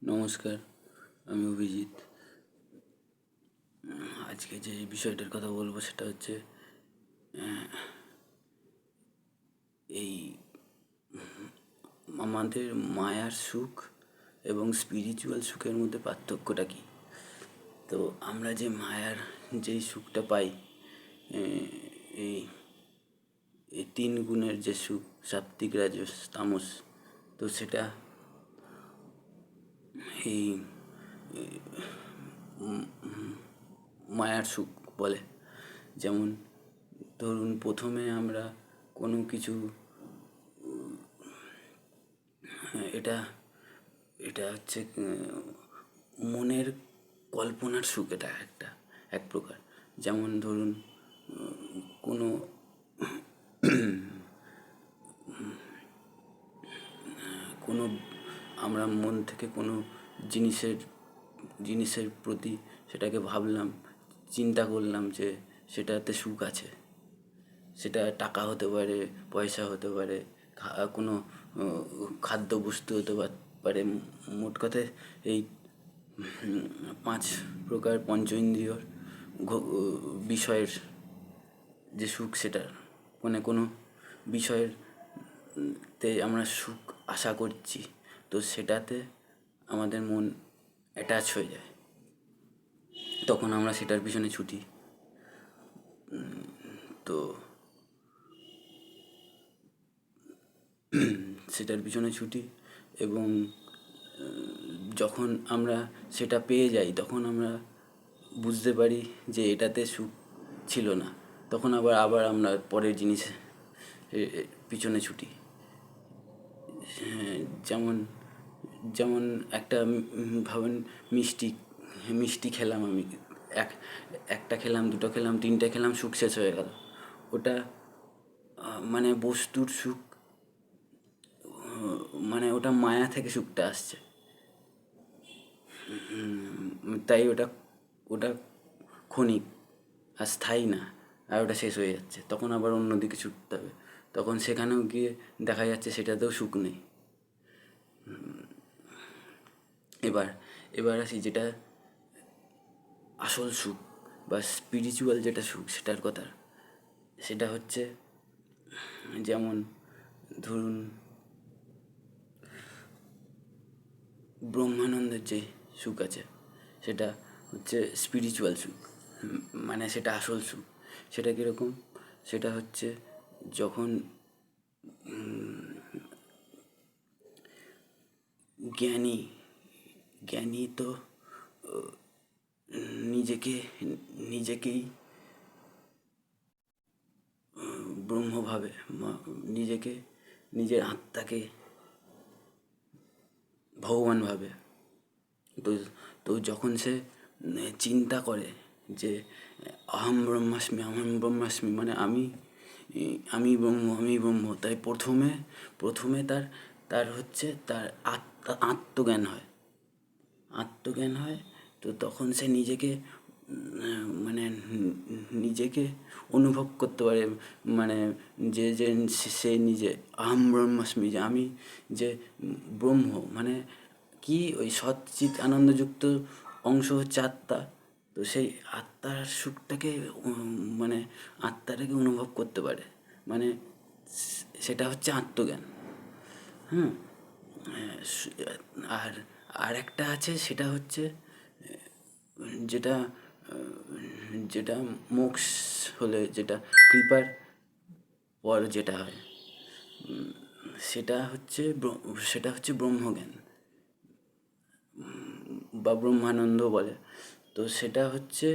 নমস্কার, আমি অভিজিৎ। আজকে যে বিষয়টার কথা বলবো সেটা হচ্ছে এই আমাদের মায়ার সুখ এবং স্পিরিচুয়াল সুখের মধ্যে পার্থক্যটা কী। তো আমরা যে মায়ার যেই সুখটা পাই, এই এই তিন গুণের যে সুখ, সাত্ত্বিক, রাজস, তামস, তো সেটা এই মায়ার সুখ বলে। যেমন ধরুন, প্রথমে আমরা কোনো কিছু, এটা এটা হচ্ছে মনের কল্পনার সুখ। এটা এক প্রকার। যেমন ধরুন, কোনো কোনো আমরা মন থেকে কোনো জিনিসের জিনিসের প্রতি সেটাকে ভাবলাম, চিন্তা করলাম যে সেটাতে সুখ আছে। সেটা টাকা হতে পারে, পয়সা হতে পারে, কোনো খাদ্যবস্তু হতে পারে। মোট কথায় এই পাঁচ প্রকার পঞ্চ ইন্দ্রিয়র বিষয়ের যে সুখ, সেটা মানে কোনো বিষয়ের তে আমরা সুখ আশা করছি, তো সেটাতে আমাদের মন অ্যাটাচ হয়ে যায়। তখন আমরা সেটার পিছনে ছুটি। তো সেটার পিছনে ছুটি এবং যখন আমরা সেটা পেয়ে যাই, তখন আমরা বুঝতে পারি যে এটাতে সুখ ছিল না। তখন আবার আমরা পরের জিনিস পিছনে ছুটি। যেমন যেমন একটা ভাবেন, মিষ্টি মিষ্টি খেলাম আমি, একটা খেলাম, দুটো খেলাম, তিনটে খেলাম, সুখ শেষ হয়ে গেল। ওটা মানে বস্তুর সুখ, মানে ওটা মায়া থেকে সুখটা আসছে। তাই ওটা ওটা ক্ষণিক আর স্থায়ী না, আর ওটা শেষ হয়ে যাচ্ছে। তখন আবার অন্যদিকে ছুটতে হবে। তখন সেখানেও গিয়ে দেখা যাচ্ছে সেটাতেও সুখ নেই। এবার এবার আসি যেটা আসল সুখ বা স্পিরিচুয়াল যেটা সুখ, সেটার কথা। সেটা হচ্ছে, যেমন ধরুন, ব্রহ্মানন্দের যে সুখ আছে, সেটা হচ্ছে স্পিরিচুয়াল সুখ। মানে সেটা আসল সুখ। সেটা কীরকম? সেটা হচ্ছে যখন জ্ঞানী জ্ঞানী তো নিজেকে নিজেকেই ব্রহ্ম ভাবে, নিজেকে, নিজের আত্মাকে ভগবান ভাবে। তো তো যখন সে চিন্তা করে যে অহম ব্রহ্মাস্মি, মানে আমি ব্রহ্ম, আমি ব্রহ্ম, তাই প্রথমে তার তার হচ্ছে তার আত্মজ্ঞান হয়। তো তখন সে নিজেকে মানে নিজেকে অনুভব করতে পারে। মানে যে যে সে নিজে আহম ব্রহ্মাস্মি, যে আমি যে ব্রহ্ম, মানে কি, ওই সচ্চিৎ আনন্দযুক্ত অংশ হচ্ছে আত্মা। তো সেই আত্মার সুখটাকে মানে আত্মাটাকে অনুভব করতে পারে। মানে সেটা হচ্ছে আত্মজ্ঞান। হুম। আর আর একটা আছে, সেটা হচ্ছে যেটা যেটা মোক্ষ হলে, যেটা কৃপার পর যেটা হয়, সেটা হচ্ছে ব্রহ্মজ্ঞান বা ব্রহ্মানন্দ বলে। তো সেটা হচ্ছে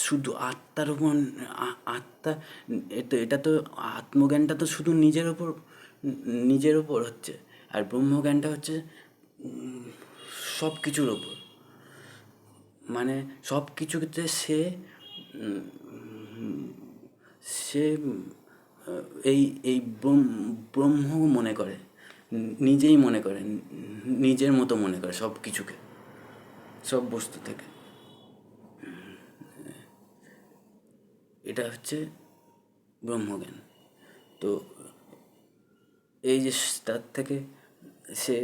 শুধু আত্মার উপর। আত্মা, এটা তো আত্মজ্ঞানটা তো শুধু নিজের ওপর হচ্ছে, আর ব্রহ্মজ্ঞানটা হচ্ছে সব কিছুর ওপর। মানে সব কিছুতে সে এই এই ব্রহ্ম মনে করে, নিজেই মনে করে, নিজের মতো মনে করে সব কিছুকে, সব বস্তু থেকে। এটা হচ্ছে ব্রহ্মজ্ঞান। তো এই যে তার থেকে সে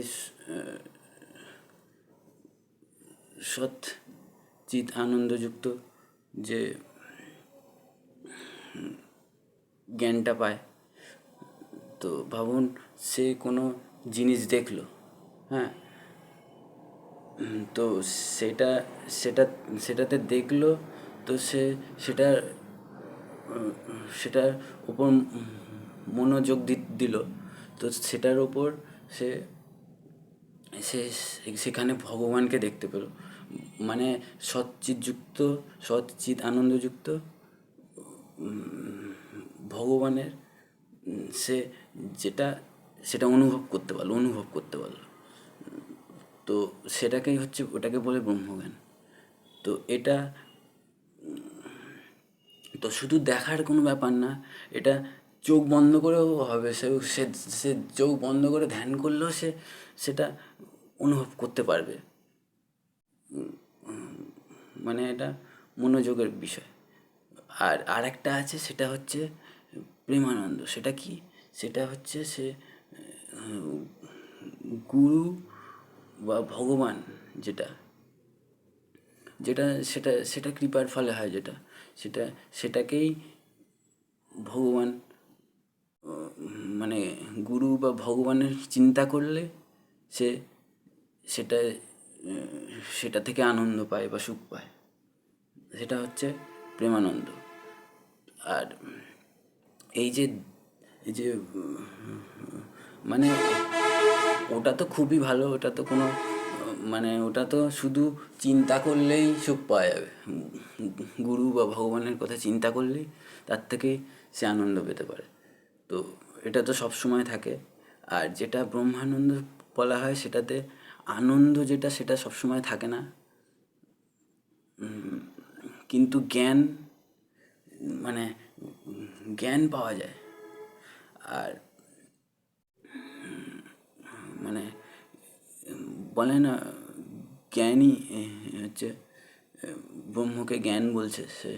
সৎ চিৎ আনন্দযুক্ত যে জ্ঞানটা পায়। তো ভাবুন, সে কোনো জিনিস দেখলো, হ্যাঁ, তো সেটা সেটা সেটাতে দেখলো, তো সে সেটার সেটার ওপর মনোযোগ দিল। তো সেটার ওপর সে সে সেখানে ভগবানকে দেখতে পেল। মানে সচ্চিৎযুক্ত, সচ্চিৎ আনন্দযুক্ত ভগবানের সে যেটা সেটা অনুভব করতে পারলো। তো সেটাকেই হচ্ছে, ওটাকে বলে ব্রহ্মজ্ঞান। তো এটা তো শুধু দেখার কোনো ব্যাপার না, এটা চোখ বন্ধ করেও হবে। সে সে সে চোখ বন্ধ করে ধ্যান করলেও সে সেটা অনুভব করতে পারবে। মানে এটা মনোযোগের বিষয়। আর আরেকটা আছে, সেটা হচ্ছে প্রেমানন্দ। সেটা কি? সেটা হচ্ছে সে গুরু বা ভগবান যেটা যেটা সেটা সেটা কৃপার ফলে হয়, যেটা সেটাকেই ভগবান, মানে গুরু বা ভগবানের চিন্তা করলে সে সেটা সেটা থেকে আনন্দ পায় বা সুখ পায়। সেটা হচ্ছে প্রেমানন্দ। আর এই যে এই যে মানে ওটা তো খুবই ভালো, ওটা তো কোনো মানে ওটা তো শুধু চিন্তা করলেই সুখ পাওয়া যাবে। গুরু বা ভগবানের কথা চিন্তা করলেই তার থেকেই সে আনন্দ পেতে পারে। তো এটা তো সব সময় থাকে। আর যেটা ব্রহ্মানন্দ বলা হয়, সেটাতে আনন্দ যেটা সেটা সব সময় থাকে না, কিন্তু জ্ঞান, মানে জ্ঞান পাওয়া যায়। আর মানে বলে না, জ্ঞানই হচ্ছে ব্রহ্মকে জ্ঞান বলছে সে।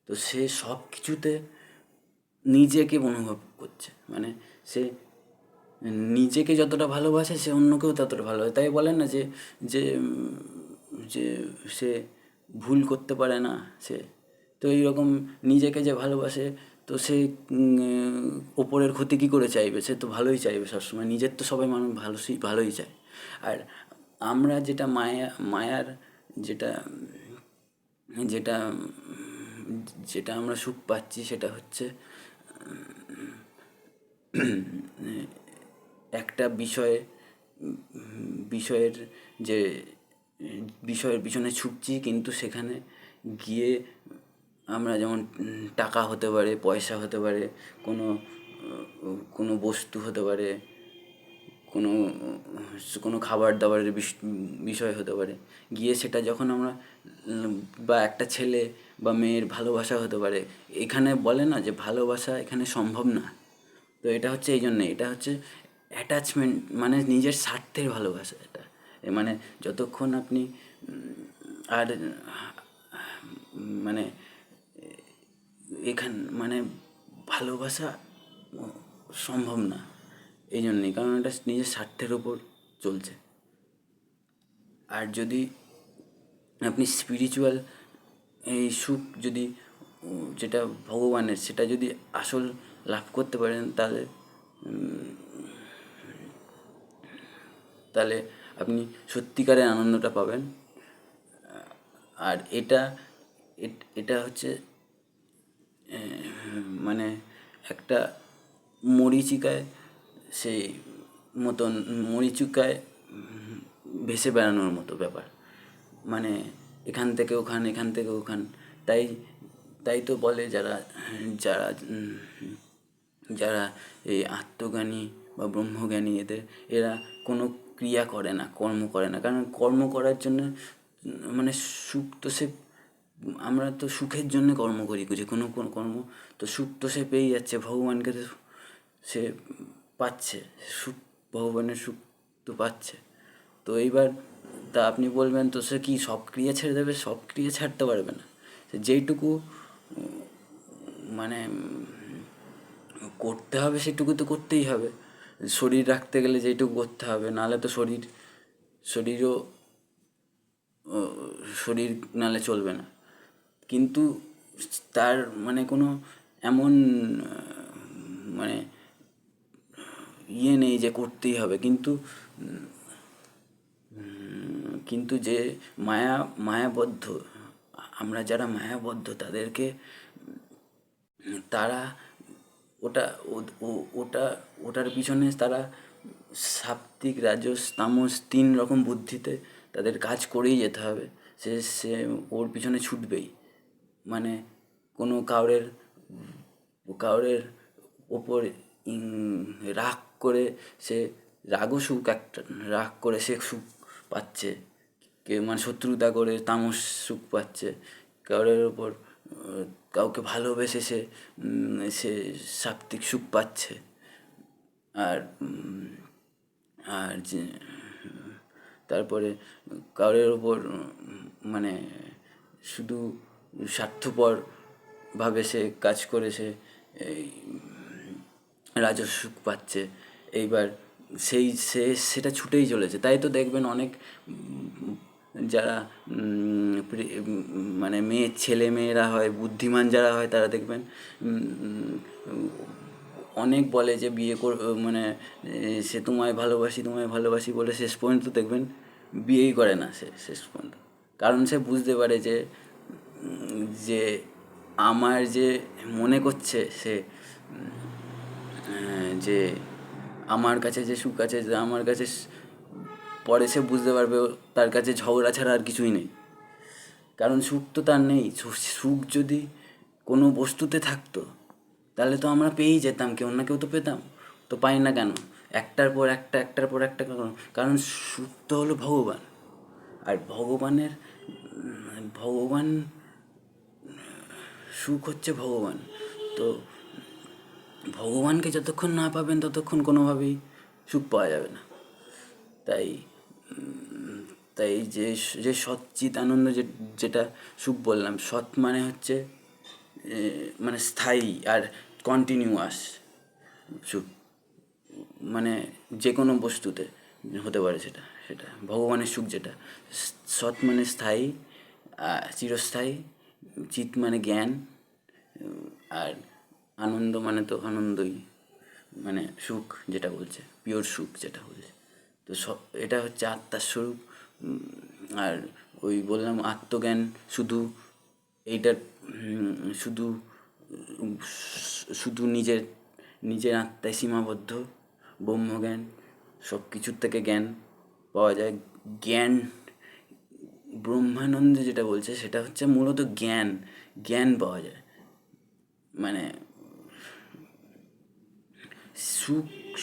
তো সে সব কিছুতে নিজেকে অনুভব করছে। মানে সে নিজেকে যতটা ভালোবাসে, সে অন্যকেও ততটা ভালোবাসে। তাই বলেন না যে যে যে সে ভুল করতে পারে না সে। তো এইরকম নিজেকে যে ভালোবাসে, তো সে ওপরের ক্ষতি কী করে চাইবে? সে তো ভালোই চাইবে সবসময়। নিজের তো সবাই মানুষ ভালোই চায়। আর আমরা যেটা মায়ার যেটা যেটা যেটা আমরা সুখ পাচ্ছি, সেটা হচ্ছে একটা বিষয়ের যে বিষয়ের পিছনে ছুটছি, কিন্তু সেখানে গিয়ে আমরা যেমন টাকা হতে পারে, পয়সা হতে পারে, কোনো কোনো বস্তু হতে পারে, কোনো কোনো খাবার দাবারের বিষয় হতে পারে, গিয়ে সেটা যখন আমরা বা একটা ছেলে বা মেয়ের ভালোবাসা হতে পারে। এখানে বলে না যে ভালোবাসা এখানে সম্ভব না। তো এটা হচ্ছে এই জন্যে, এটা হচ্ছে অ্যাটাচমেন্ট, মানে নিজের স্বার্থের ভালোবাসা এটা। মানে যতক্ষণ আপনি আর মানে মানে ভালোবাসা সম্ভব না এই জন্যেই, কারণ এটা নিজের স্বার্থের ওপর চলছে। আর যদি আপনি স্পিরিচুয়াল এই সুখ যদি যেটা ভগবানের, সেটা যদি আসল লাভ করতে পারেন, তাহলে তাহলে আপনি সত্যিকারের আনন্দটা পাবেন। আর এটা এটা হচ্ছে মানে একটা মরীচিকায় সেই মতন, মরীচিকায় ভেসে বেড়ানোর মতো ব্যাপার। মানে এখান থেকে ওখান, এখান থেকে ওখান। তাই তাই তো বলে যারা যারা যারা এই আত্মজ্ঞানী বা ব্রহ্মজ্ঞানী, এরা কোনো ক্রিয়া করে না, কর্ম করে না। কারণ কর্ম করার জন্য মানে সুখ তো সে, আমরা তো সুখের জন্য কর্ম করি, যে কোনো কোনো কর্ম, তো সুখ তো সে পেয়ে যাচ্ছে, ভগবানকে তো সে পাচ্ছে, সুখ, ভগবানের সুখ তো পাচ্ছে। তো এইবার তা আপনি বলবেন, তো সে কি সব ক্রিয়া ছেড়ে দেবে? সব ক্রিয়া ছাড়তে পারবে না। সে যেইটুকু মানে করতে হবে সেটুকু তো করতেই হবে। শরীর রাখতে গেলে যেইটুকু করতে হবে, নাহলে তো শরীরও শরীর নালে চলবে না। কিন্তু তার মানে কোনো এমন মানে নেই যে করতেই হবে। কিন্তু কিন্তু যে মায়াবদ্ধ, আমরা যারা মায়াবদ্ধ তাদেরকে তারা ওটা ওটা ওটার পিছনে তারা সাত্ত্বিক, রাজস, তামস 3 রকম বুদ্ধিতে তাদের কাজ করেই যেতে হবে। সে সে ওর পিছনে ছুটবেই। মানে কোনো কাউরের ওপর রাগ করে সে রাগও সুখ, একটা রাগ করে সে সুখ পাচ্ছে, মানে শত্রুতা করে তামস সুখ পাচ্ছে। কাউরের ওপর কাউকে ভালোবেসে সে সাত্ত্বিক সুখ পাচ্ছে। আর আর যে তারপরে কাউরের ওপর মানে শুধু স্বার্থপর ভাবে সে কাজ করে সে এই রাজস্ব সুখ পাচ্ছে। এইবার সেটা ছুটেই চলেছে। তাই তো দেখবেন অনেক যারা মানে ছেলে মেয়েরা হয়, বুদ্ধিমান যারা হয়, তারা দেখবেন অনেক বলে যে বিয়ে মানে সে তোমায় ভালোবাসি বলে শেষ পর্যন্ত দেখবেন বিয়েই করে না সে শেষ পর্যন্ত। কারণ সে বুঝতে পারে যে যে আমার যে মনে করছে সে যে আমার কাছে যে সুখ আছে, যে আমার কাছে পরে সে বুঝতে পারবে তার কাছে ঝগড়া ছাড়া আর কিছুই নেই। কারণ সুখ তো তার নেই। সুখ যদি কোনো বস্তুতে থাকতো তাহলে তো আমরা পেয়েই যেতাম, কেউ না কেউ তো পেতাম। তো পাই না কেন? একটার পর একটা কারণ সুখ তো হলো ভগবান। আর ভগবান সুখ হচ্ছে ভগবান। তো ভগবানকে যতক্ষণ না পাবেন ততক্ষণ কোনোভাবেই সুখ পাওয়া যাবে না। তাই তাই যে সচ্চিত আনন্দ, যেটা সুখ বললাম, সৎ মানে হচ্ছে মানে স্থায়ী আর কন্টিনিউয়াস সুখ। মানে যে কোনো বস্তুতে হতে পারে সেটা সেটা ভগবানের সুখ। যেটা সৎ মানে স্থায়ী, চিরস্থায়ী, চিৎ মানে জ্ঞান, আর আনন্দ মানে তো আনন্দই, মানে সুখ যেটা বলছে, পিওর সুখ যেটা বলছে। তো এটা হচ্ছে আত্মার স্বরূপ। আর ওই বললাম আত্মজ্ঞান শুধু এইটার শুধু শুধু নিজের আত্মায় সীমাবদ্ধ। ব্রহ্মজ্ঞান, সব কিছুর থেকে জ্ঞান পাওয়া যায়। জ্ঞান ব্রহ্মানন্দে যেটা বলছে সেটা হচ্ছে মূলত জ্ঞান পাওয়া যায়। মানে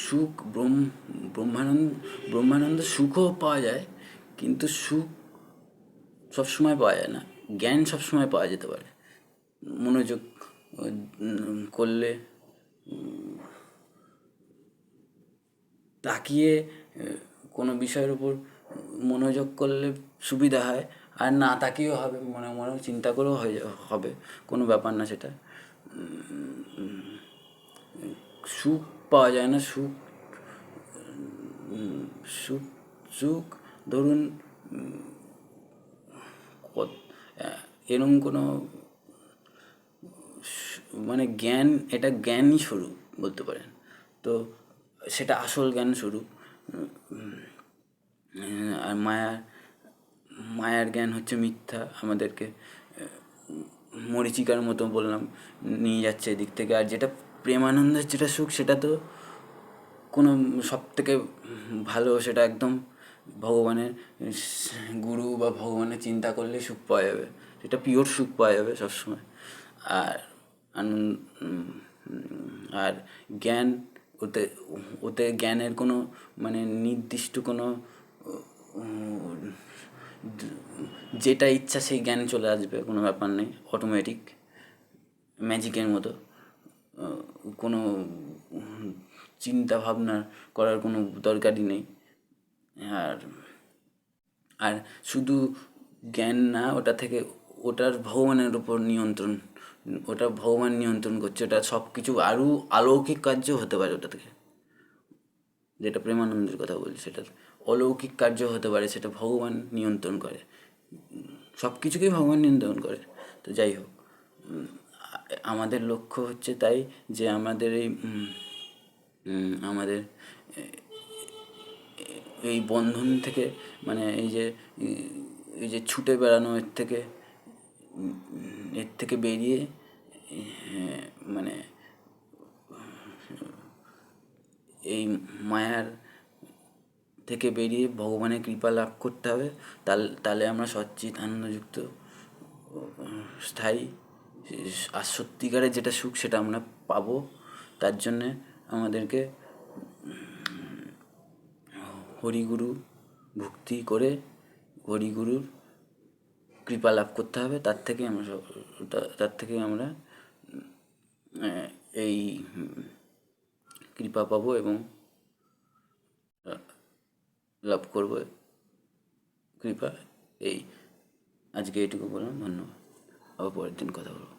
সুখ ব্রহ্মানন্দ সুখও পাওয়া যায়, কিন্তু সুখ সবসময় পাওয়া যায় না। জ্ঞান সবসময় পাওয়া যেতে পারে মনোযোগ করলে। তাকিয়ে কোনো বিষয়ের উপর মনোযোগ করলে সুবিধা হয়, আর না তাকিয়েও হবে, মনে মনে চিন্তা করেও হবে, কোনো ব্যাপার না সেটা। সুখ পাওয়া যায় না। সুখ সুখ সুখ ধরুন এরম কোনো মানে জ্ঞান, এটা জ্ঞানই স্বরূপ বলতে পারেন। তো সেটা আসল জ্ঞান স্বরূপ। আর মায়ার জ্ঞান হচ্ছে মিথ্যা, আমাদেরকে মরীচিকার মতো বললাম নিয়ে যাচ্ছে এদিক থেকে। আর যেটা প্রেমানন্দের যেটা সুখ, সেটা তো কোনো সব থেকে ভালো, সেটা একদম ভগবানের গুরু বা ভগবানের চিন্তা করলে সুখ পাওয়া যাবে, সেটা পিওর সুখ পাওয়া যাবে সবসময়। আর আর জ্ঞান, ওতে ওতে জ্ঞানের কোনো মানে নির্দিষ্ট কোনো যেটা ইচ্ছা সেই জ্ঞান চলে আসবে, কোনো ব্যাপার নেই, অটোমেটিক ম্যাজিকের মতো। কোনো চিন্তা ভাবনা করার কোনো দরকারই নেই। আর আর শুধু জ্ঞান না, ওটা থেকে ওটার ভগবানের উপর নিয়ন্ত্রণ, ওটা ভগবান নিয়ন্ত্রণ করছে। ওটা সব কিছু আরও অলৌকিক কার্য হতে পারে ওটা থেকে, যেটা প্রেমানন্দের কথা বলছি, সেটা অলৌকিক কার্য হতে পারে, সেটা ভগবান নিয়ন্ত্রণ করে। সব কিছুকেই ভগবান নিয়ন্ত্রণ করে। তো যাই হোক, আমাদের লক্ষ্য হচ্ছে তাই যে আমাদের আমাদের এই বন্ধন থেকে, মানে এই যে ছুটে বেড়ানো, এর থেকে বেরিয়ে, মানে এই মায়ার থেকে বেরিয়ে ভগবানের কৃপা লাভ করতে হবে। তাহলে আমরা সচ্চিত আনন্দযুক্ত স্থায়ী আর সত্যিকারের যেটা সুখ সেটা আমরা পাবো। তার জন্যে আমাদেরকে হরিগুরু ভক্তি করে হরিগুরুর কৃপা লাভ করতে হবে। তার থেকে আমরা এই কৃপা পাবো এবং লাভ করবো কৃপা। এই আজকে এইটুকু বললাম, ধন্যবাদ। আবার পরের দিন কথা বলবো।